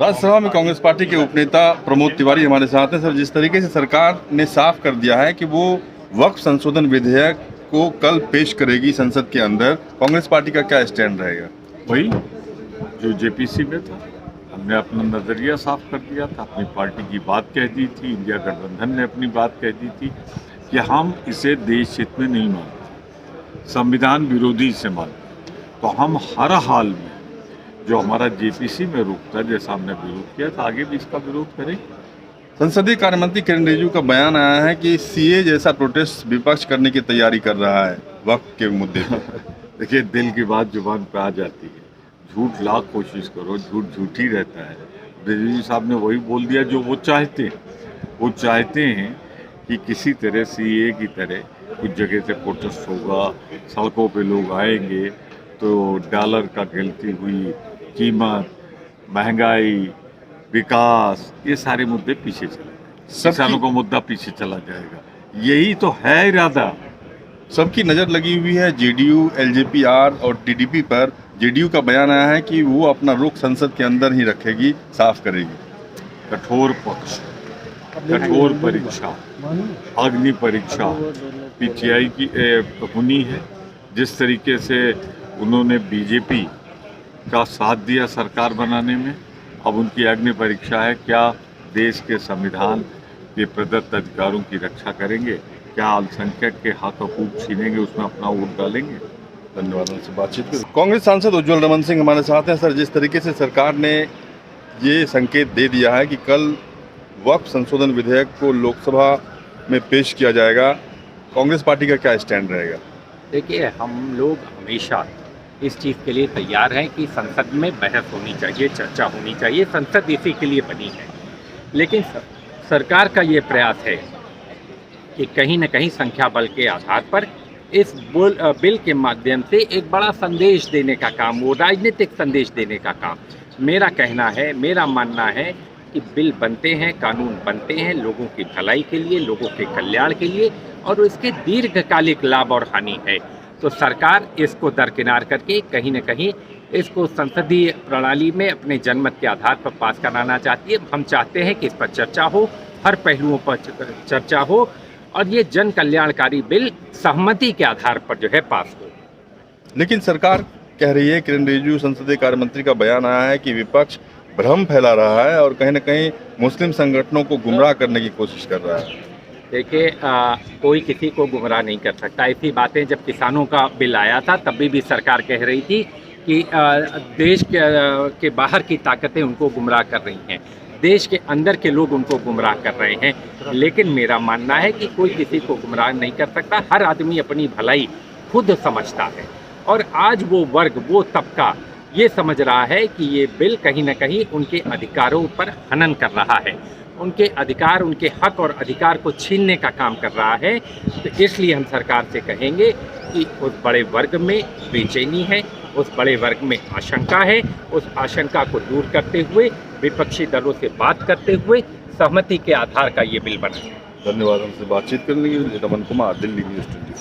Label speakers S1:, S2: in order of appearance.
S1: राज्यसभा में कांग्रेस पार्टी के उपनेता प्रमोद तिवारी हमारे साथ हैं। सर, जिस तरीके से सरकार ने साफ कर दिया है कि वो वक्फ संशोधन विधेयक को कल पेश करेगी संसद के अंदर, कांग्रेस पार्टी का क्या स्टैंड रहेगा?
S2: वही जो जेपीसी में था, हमने अपना नजरिया साफ कर दिया था, अपनी पार्टी की बात कह दी थी, इंडिया गठबंधन ने अपनी बात कह दी थी कि हम इसे देश हित में नहीं मानते, संविधान विरोधी से मानते। तो हम हर हाल में जो हमारा जेपीसी में रुख था, जैसा हमने विरोध किया था, आगे भी इसका विरोध करें।
S1: संसदीय कार्य मंत्री किरण रिजिजू का बयान आया है कि सीए जैसा प्रोटेस्ट विपक्ष करने की तैयारी कर रहा है वक्फ के मुद्दे पर।
S2: देखिए, दिल की बात जुबान पे आ जाती है, झूठ लाख कोशिश करो, झूठ झूठ ही रहता है। रिजिजू साहब ने वही बोल दिया जो वो चाहते हैं। वो चाहते हैं कि किसी तरह सीए की तरह कुछ जगह से प्रोटेस्ट होगा, सड़कों पे लोग आएंगे, तो डॉलर का गिरती हुई कीमत, महंगाई, विकास, ये सारे मुद्दे पीछे चले जाएंगे, किसानों का मुद्दा पीछे चला जाएगा। यही तो है इरादा।
S1: सबकी नज़र लगी हुई है जेडीयू, एलजेपी-आर और टीडीपी पर। जेडीयू का बयान आया है कि वो अपना रुख संसद के अंदर ही रखेगी, साफ करेगी।
S2: कठोर पक्ष, कठोर परीक्षा, अग्नि परीक्षा पीटीआई की होनी है। जिस तरीके से उन्होंने बीजेपी का साथ दिया सरकार बनाने में, अब उनकी अग्नि परीक्षा है, क्या देश के संविधान के प्रदत्त अधिकारों की रक्षा करेंगे, क्या अल्पसंख्यक के हक हकूक छीनेंगे, उसमें अपना वोट डालेंगे।
S1: धन्यवाद से बातचीत कर। कांग्रेस सांसद उज्ज्वल रमन सिंह हमारे साथ हैं। सर, जिस तरीके से सरकार ने ये संकेत दे दिया है कि कल वक्फ संशोधन विधेयक को लोकसभा में पेश किया जाएगा, कांग्रेस पार्टी का क्या स्टैंड रहेगा?
S3: देखिए, हम लोग हमेशा इस चीज़ के लिए तैयार हैं कि संसद में बहस होनी चाहिए, चर्चा होनी चाहिए। संसद इसी के लिए बनी है। लेकिन सरकार का ये प्रयास है कि कहीं न कहीं संख्या बल के आधार पर इस बिल के माध्यम से एक बड़ा संदेश देने का काम, वो राजनीतिक संदेश देने का काम। मेरा कहना है, मेरा मानना है कि बिल बनते हैं, कानून बनते हैं लोगों की भलाई के लिए, लोगों के कल्याण के लिए, और इसके दीर्घकालिक लाभ और हानि है। तो सरकार इसको दरकिनार करके कहीं न कहीं इसको संसदीय प्रणाली में अपने जनमत के आधार पर पास कराना चाहती है। हम चाहते हैं कि इस पर चर्चा हो, हर पहलुओं पर चर्चा हो, और ये जन कल्याणकारी बिल सहमति के आधार पर जो है पास हो।
S1: लेकिन सरकार कह रही है, किरण रिजिजू संसदीय कार्य मंत्री का बयान आया है कि विपक्ष भ्रम फैला रहा है और कहीं न कहीं मुस्लिम संगठनों को गुमराह करने की कोशिश कर रहा है।
S3: देखिए, कोई किसी को गुमराह नहीं कर सकता। ऐसी बातें जब किसानों का बिल आया था तब भी सरकार कह रही थी कि देश के बाहर की ताकतें उनको गुमराह कर रही हैं, देश के अंदर के लोग उनको गुमराह कर रहे हैं। लेकिन मेरा मानना है कि कोई किसी को गुमराह नहीं कर सकता। हर आदमी अपनी भलाई खुद समझता है, और आज वो वर्ग, वो तबका ये समझ रहा है कि ये बिल कहीं न कहीं उनके अधिकारों पर हनन कर रहा है, उनके अधिकार, उनके हक और अधिकार को छीनने का काम कर रहा है। तो इसलिए हम सरकार से कहेंगे कि उस बड़े वर्ग में बेचैनी है, उस बड़े वर्ग में आशंका है, उस आशंका को दूर करते हुए, विपक्षी दलों से बात करते हुए सहमति के आधार का ये बिल बना है।
S1: धन्यवाद हमसे बातचीत करने के लिए। रमन कुमार, दिल्ली न्यूज़ 24।